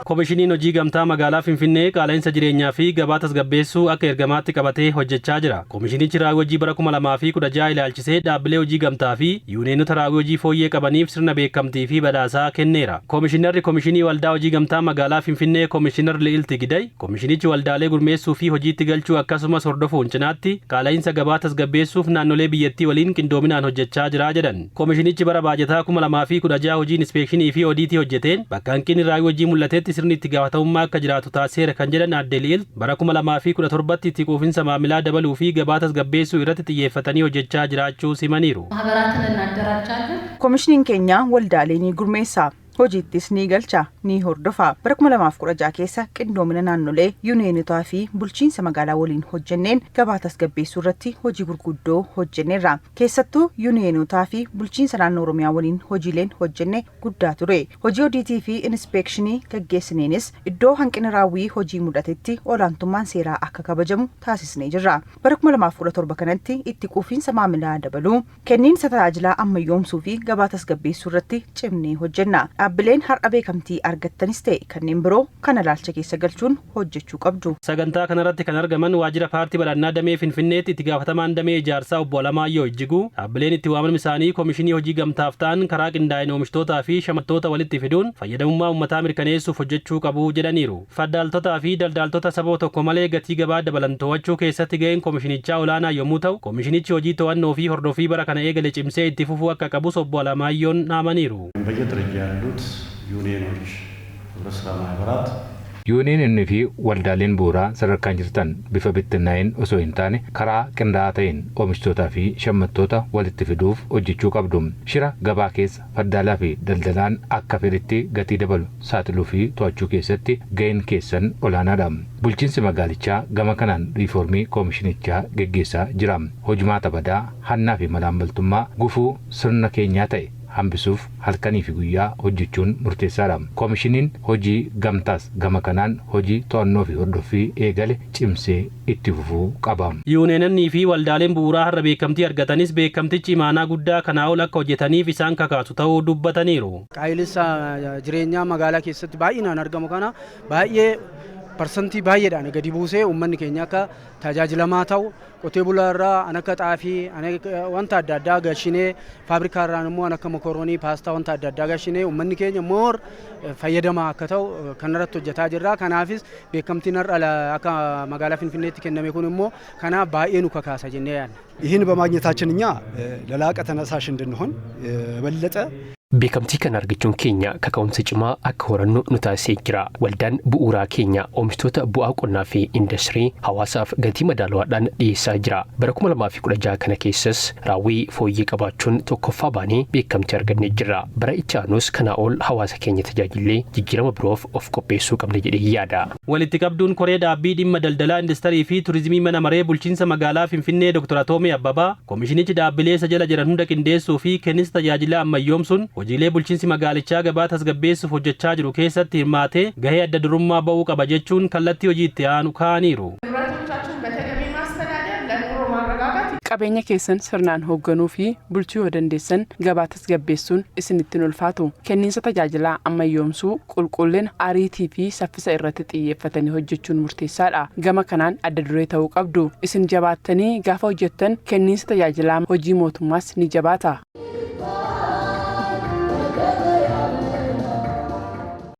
Koomishiniin hojii gamtaa magaalaa Finfinnee qaala'insa jireenyaa fi gabaa tasgabbeessuu akka ergamaatti qabatee hojjechaa jira. Koomishinichi raawwii hojii bara 2016 ilaalchisee dhaabbilee hojii gamtaa fi yuuneenota raawwii hojii fooyyee qabaniif sirna beekamtii fi badhaasaa kenneera. Koomishinarri Koomishinii Waldaa Hojii Gamtaa magaalaa Finfinnee Koomishinar Li'ilti Giday koomishinichi waldaalee gurmeessuu fi hojiitti galchuu akkasumas hordofuun cinaatti qaala'insa gabaa tasgabbeessuuf naannolee biyyattii waliin qindoominaan hojjechaa jira jedhan. Koomishinichi bara baajataa 2016 hojii inspeekshinii fi odiitii hojjeteen bakka hanqinni raawwii hojii mul'atetti sirni itti gaafatamummaa akka jiraatu taasiseera kan jedhan Aadde Li'ilti bara 2017 itti quufinsa maamilaa dabaluu fi gabaa tasgabbeessuu irratti xiyyeeffatanii hojjechaa jiraachuu simaniiru. Koomishiniin keenya waldaalee ni gurmeessa. Hojiittis ni galcha ni hordofa. Bara 2016 keessa qindoomina naannolee yuuneenotaa fi bulchiinsa magaalaa waliin hojjenneen gabaa tasgabbeessuu irratti hojii gurguddoo hojjenneerra. Keessattuu yuuneenotaa fi bulchiinsa naannoo Oromiyaa waliin hojiileen hojjenne guddaa ture. Hojii odiitii fi inspeekshinii gaggeessineenis iddoo hanqina raawwii hojii mudatetti olaantummaan seeraa akka kabajamu taasisnee jirra. Bara 2017 kanatti itti quufinsa maamilaa dabaluu, kenniinsa tajaajilaa ammayyoomsuu fi gabaa tasgabbeessuu irratti cimnee hojjenna. Dhaabbileen har'a beekamtii argattanis ta'e kanneen biroo kana ilaalcha keessa galchuun hojjechuu qabdu. Sagantaa kanarratti kan argaman waajjira paartii badhaadhinaa damee Finfinneetti itti gaafatamaan damee ijaarsaa obbo Alamaayyoo Ijjiguu dhaabbileen itti waamaman isaanii koomishinii hojii gamtaaf ta'an karaa qindaa'ina oomishtootaa fi shamartoota walitti fiduun fayyadamummaa uummataa mirkaneessuuf hojjechuu qabu jedhaniiru. Faddaaltotaa fi daldaaltota sababa tokko malee gatii gabaa dabalan to'achuu keessatti ga'een koomishinichaa olaanaa yommuu ta'u koomishinichi hojii to'annoo fi hordofii bara kana eegale cimsee itti fufuu akka qabus obbo Alamaayyoon dhaamaniiru. ዩኒየኖች ህብረት ስራ ማህበራት ዩኒየን fi waldaaleen bu'uuraa sadarkaan jirtan bifa bittinnaa'een osoo hin taane karaa qindaa'aa ta'een oomishtootaa fi shammattoota walitti fiduuf hojjechuu qabdu. Shira gabaa keessa faddaalaa fi daldalaan akka fedhitti gatii dabalu saaxiluu fi to'achuu keessatti ga'een keessan olaanaadha. Bulchiinsi magaalichaa gama kanaan riifoormii koomishinichaa geggeessaa jira. Hojimaata badaa hannaa fi malaammaltummaa gufuu sirna keenyaa ta'e hambisuuf halkanii fi guyyaa hojjechuun murteessaadha. Koomishiniin hojii gamtaas gama kanaan hojii to'annoo fi hordoffii eegale cimsee itti fufuu qaba. Yuuneenonnii fi waldaaleen bu'uuraa har'a beekamtii argatanis beekamtichi imaanaa guddaa kanaa ol akka hojjetaniif isaan kakaasu ta'uu dubbataniiru. Qaayilisa jireenyaa magaalaa keessatti baay'inaan argamu kana baay'ee parsantii baay'eedhaan gadi buusee uummanni keenya akka tajaajilamaa ta'u qotee bulaarraa akka xaafii wanta adda addaa gashinee faabrikaarraan immoo akka mokoroonii paastaa wanta adda addaa gashinee uummanni keenya moor fayyadamaa akka ta'u kanarratti hojjetaa jirra. Kanaafis beekamtiin har'a akka magaalaa Finfinneetti kenname kun immoo kanaaf baay'ee nu kakaasa jennee yaadna. ይህን በማግኘታችን እኛ ለላቀ ተነሳሽ እንድንሆን የበለጠ beekamtii kan argachuun keenya kaka'umsa cimaa akka horannu nu taasisee jira. Waldaan bu'uuraa keenya oomishtoota bu'aa qonnaa fi industirii hawaasaaf gatii madaalawaadhaan dhiyeessaa jira. Bara 2016 kana keessas raawwii fooyyee qabaachuun tokkoffaa baanee beekamtii argannee jirra. Bara itti aanus kanaa ol hawaasa keenya tajaajillee jijjiirama biroof of qopheessuu qabna jedhee yaada. Walitti qabduun koree dhaabbii dhimma daldalaa industirii fi turizimii mana maree bulchiinsa magaalaa Finfinnee Dr. Atoomee Abbabaa koomishinichi dhaabbilee isa jala jiran hunda qindeessuu fi kenniinsa tajaajilaa ammayyoomsuun hojiilee bulchiinsi magaalichaa gabaa tasgabbeessuuf hojjechaa jiru keessatti hirmaatee gahee adda durummaa ba'uu qaba jechuun kallattii hojii itti aanu kaa'aniiru. Qabeenya keessan sirnaan hoogganuu fi bulchuu yoo dandeessan gabaa tasgabbeessuun isinitti ulfaatu. Kenniinsa tajaajilaa ammayyoomsuu qulqullina ariitii fi saffisa irratti xiyyeeffatanii hojjechuun murteessaadha. Gama kanaan adda duree ta'uu qabdu. Isin jabaattanii gaafa hojjettan kenniinsa tajaajilaa hojii mootummaas ni jabaata.